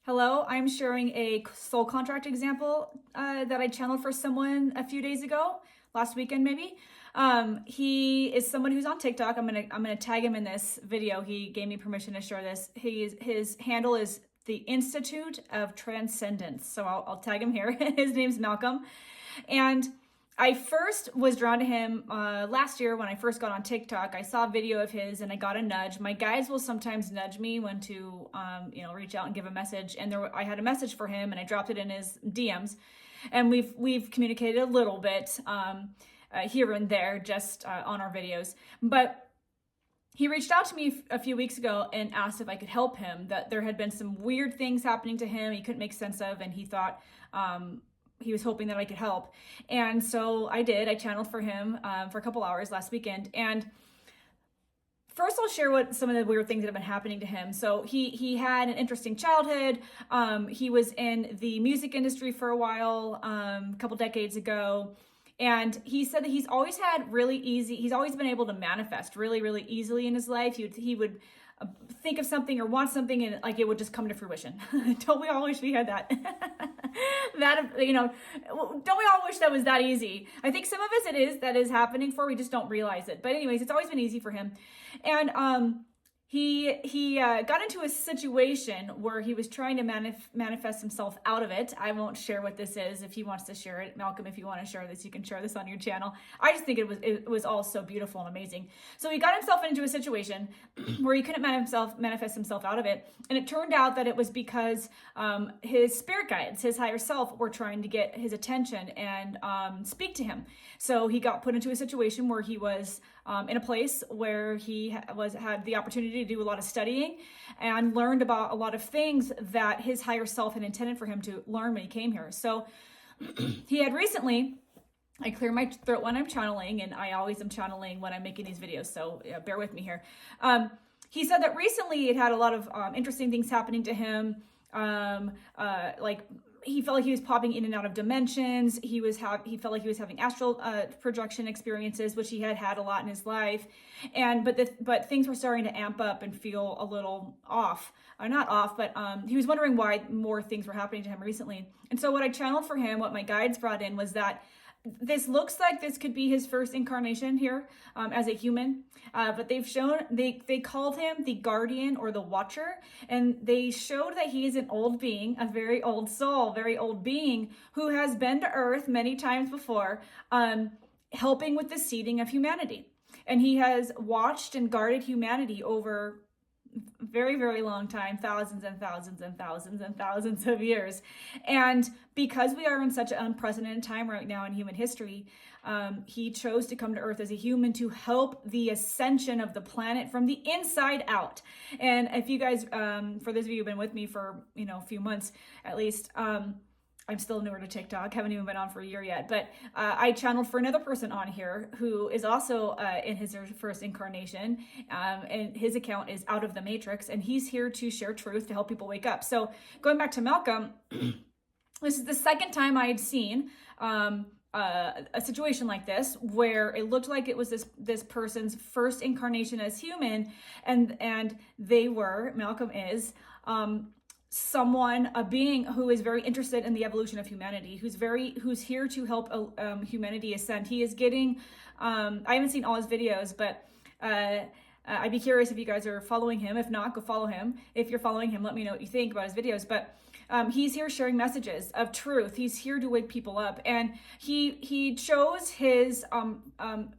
Hello, I'm sharing a soul contract example that I channeled for someone a few days ago, last weekend maybe. He is someone who's on TikTok. I'm gonna tag him in this video. He gave me permission to share this. His handle is the Institute of Transcendence. So I'll tag him here. His name's Malcolm, and I first was drawn to him last year when I first got on TikTok. I saw a video of his and I got a nudge. My guides will sometimes nudge me when to, reach out and give a message. And I had a message for him and I dropped it in his DMs. And we've communicated a little bit here and there just on our videos. But he reached out to me a few weeks ago and asked if I could help him, that there had been some weird things happening to him he couldn't make sense of, and he thought he was hoping that I could help. And so I did. I channeled for him for a couple hours last weekend. And first I'll share what some of the weird things that have been happening to him. So he had an interesting childhood. He was in the music industry for a while, a couple decades ago. And he said that he's always been able to manifest really, really easily in his life. He would think of something or want something and like it would just come to fruition. Don't we all wish we had that? Don't we all wish that was that easy? I think some of us that is happening for, we just don't realize it. But anyways, it's always been easy for him. And he got into a situation where he was trying to manifest himself out of it. I won't share what this is. If he wants to share it, Malcolm, if you want to share this, you can share this on your channel. I just think it was all so beautiful and amazing. So he got himself into a situation where he couldn't manifest himself out of it. And it turned out that it was because his spirit guides, his higher self, were trying to get his attention and speak to him. So he got put into a situation where he was in a place where he had the opportunity to do a lot of studying and learned about a lot of things that his higher self had intended for him to learn when he came here. So he had recently, I clear my throat when I'm channeling, and I always am channeling when I'm making these videos, so bear with me here. He said that recently it had a lot of interesting things happening to him, like he felt like he was popping in and out of dimensions. He felt like he was having astral projection experiences, which he had a lot in his life. But things were starting to amp up and feel a little off. Not off, but he was wondering why more things were happening to him recently. And so what I channeled for him, what my guides brought in, was that this looks like this could be his first incarnation here as a human, but they called him the guardian or the watcher, and they showed that he is an old being, a very old soul, very old being who has been to Earth many times before, helping with the seeding of humanity. And he has watched and guarded humanity over very, very long time, thousands and thousands and thousands and thousands of years. And because we are in such an unprecedented time right now in human history, he chose to come to Earth as a human to help the ascension of the planet from the inside out. And if you guys, for those of you who've been with me for, a few months at least, I'm still newer to TikTok, haven't even been on for a year yet, but I channeled for another person on here who is also in his first incarnation, and his account is Out of the Matrix, and he's here to share truth to help people wake up. So going back to Malcolm, this is the second time I had seen a situation like this where it looked like it was this person's first incarnation as human, and Malcolm is a being who is very interested in the evolution of humanity, who's here to help humanity ascend. He is getting, I haven't seen all his videos, but I'd be curious if you guys are following him. If not, go follow him. If you're following him, let me know what you think about his videos. But he's here sharing messages of truth. He's here to wake people up. And he chose his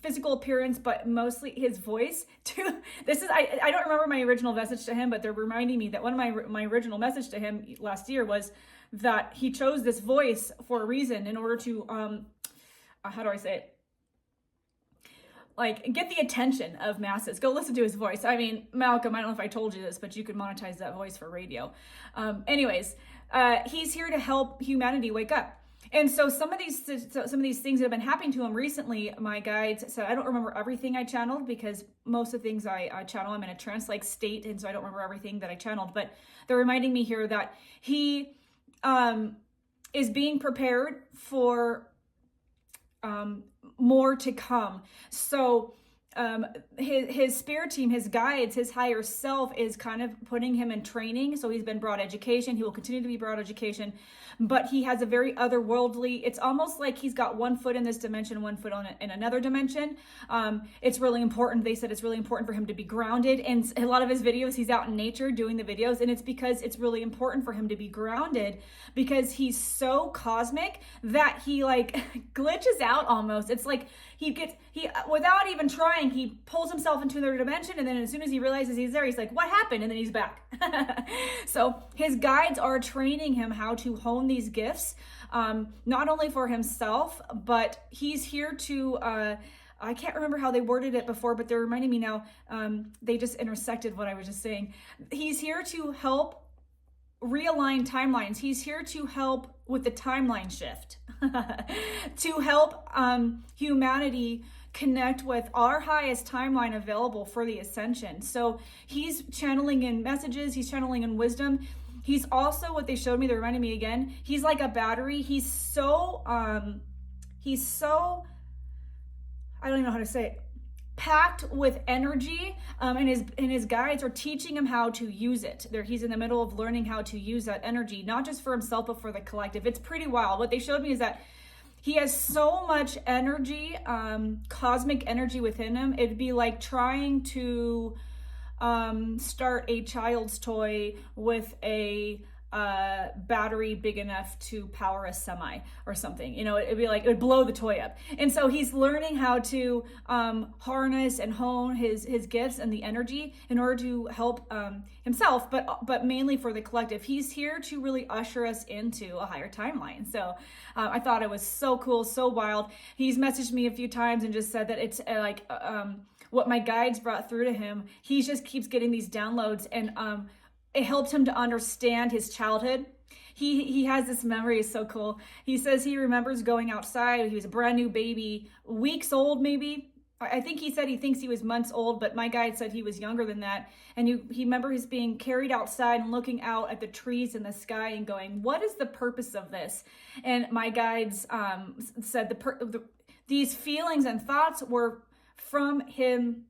physical appearance, but mostly his voice to, I don't remember my original message to him, but they're reminding me that one of my original message to him last year was that he chose this voice for a reason in order to, how do I say it? Like, get the attention of masses. Go listen to his voice. I mean, Malcolm, I don't know if I told you this, but you could monetize that voice for radio. He's here to help humanity wake up. And so some of these things that have been happening to him recently, my guides said, I don't remember everything I channeled because most of the things I channel, I'm in a trance-like state, and so I don't remember everything that I channeled, but they're reminding me here that he is being prepared for more to come. So his spirit team, his guides, his higher self is kind of putting him in training. So he's been brought education. He will continue to be brought education, but he has a very otherworldly, it's almost like he's got one foot in this dimension, one foot in another dimension. It's really important. They said it's really important for him to be grounded. And a lot of his videos, he's out in nature doing the videos. And it's because it's really important for him to be grounded because he's so cosmic that he like glitches out almost. It's like he without even trying, he pulls himself into another dimension, and then as soon as he realizes he's there, he's like, what happened? And then he's back. So his guides are training him how to hone these gifts, not only for himself, but he's here to, I can't remember how they worded it before, but they're reminding me now, they just intersected what I was just saying. He's here to help realign timelines. He's here to help with the timeline shift, to help humanity connect with our highest timeline available for the ascension. So he's channeling in messages, he's channeling in wisdom. He's also, what they showed me, they reminded me again, he's like a battery. He's so, I don't even know how to say it, packed with energy, and his guides are teaching him how to use it. He's in the middle of learning how to use that energy, not just for himself, but for the collective. It's pretty wild. What they showed me is that he has so much energy, cosmic energy within him. It'd be like trying to start a child's toy with a battery big enough to power a semi or something. You know, it'd be like, it would blow the toy up. And so he's learning how to harness and hone his gifts and the energy in order to help himself, but mainly for the collective. He's here to really usher us into a higher timeline. So I thought it was so cool, so wild. He's messaged me a few times and just said that it's like what my guides brought through to him. He just keeps getting these downloads, and it helped him to understand his childhood. He has this memory, is so cool. He says he remembers going outside. He was a brand new baby, weeks old maybe. I think he said he thinks he was months old, but my guide said he was younger than that. And he remembers being carried outside and looking out at the trees in the sky and going, what is the purpose of this? And my guides said these feelings and thoughts were from him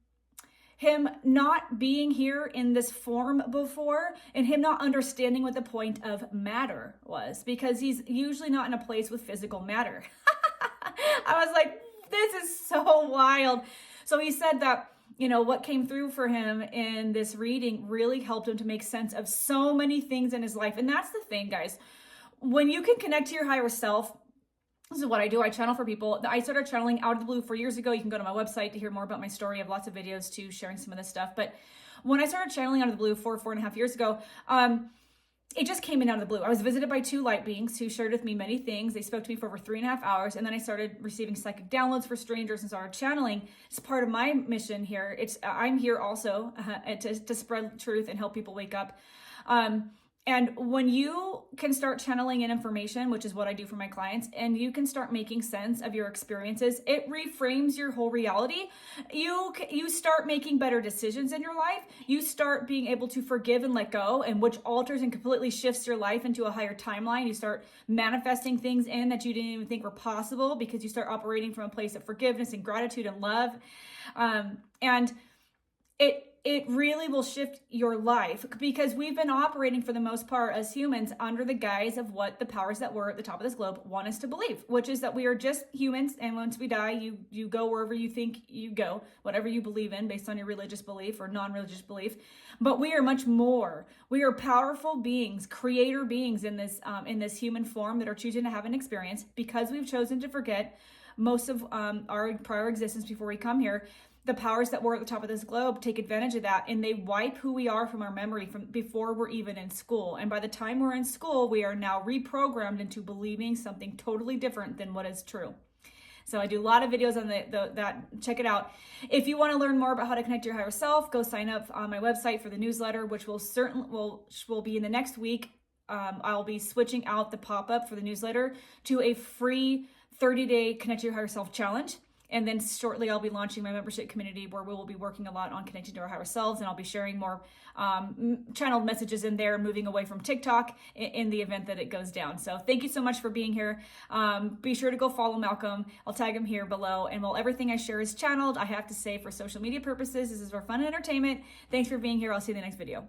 not being here in this form before, and him not understanding what the point of matter was, because he's usually not in a place with physical matter. I was like, this is so wild. So he said that, you know, what came through for him in this reading really helped him to make sense of so many things in his life. And that's the thing, guys. When you can connect to your higher self, this is what I do. I channel for people. I started channeling out of the blue 4 years ago. You can go to my website to hear more about my story. I have lots of videos too, sharing some of this stuff. But when I started channeling out of the blue 4.5 years ago, it just came in out of the blue. I was visited by 2 light beings who shared with me many things. They spoke to me for over 3.5 hours. And then I started receiving psychic downloads for strangers and started channeling. It's part of my mission here. I'm here also to spread truth and help people wake up. And when you can start channeling in information, which is what I do for my clients, and you can start making sense of your experiences, it reframes your whole reality. You start making better decisions in your life. You start being able to forgive and let go, and which alters and completely shifts your life into a higher timeline. You start manifesting things in that you didn't even think were possible because you start operating from a place of forgiveness and gratitude and love. And it really will shift your life, because we've been operating for the most part as humans under the guise of what the powers that were at the top of this globe want us to believe, which is that we are just humans, and once we die, you go wherever you think you go, whatever you believe in based on your religious belief or non-religious belief. But we are much more. We are powerful beings, creator beings in this human form that are choosing to have an experience because we've chosen to forget most of our prior existence before we come here. The powers that were at the top of this globe take advantage of that, and they wipe who we are from our memory from before we're even in school. And by the time we're in school, we are now reprogrammed into believing something totally different than what is true. So I do a lot of videos on that. Check it out. If you want to learn more about how to connect to your higher self, go sign up on my website for the newsletter, which will be in the next week. I'll be switching out the pop-up for the newsletter to a free 30-day Connect to Your Higher Self challenge. And then shortly I'll be launching my membership community where we will be working a lot on connecting to our higher selves, and I'll be sharing more channeled messages in there, moving away from TikTok in the event that it goes down. So thank you so much for being here. Be sure to go follow Malcolm. I'll tag him here below. And while everything I share is channeled, I have to say for social media purposes, this is for fun and entertainment. Thanks for being here. I'll see you in the next video.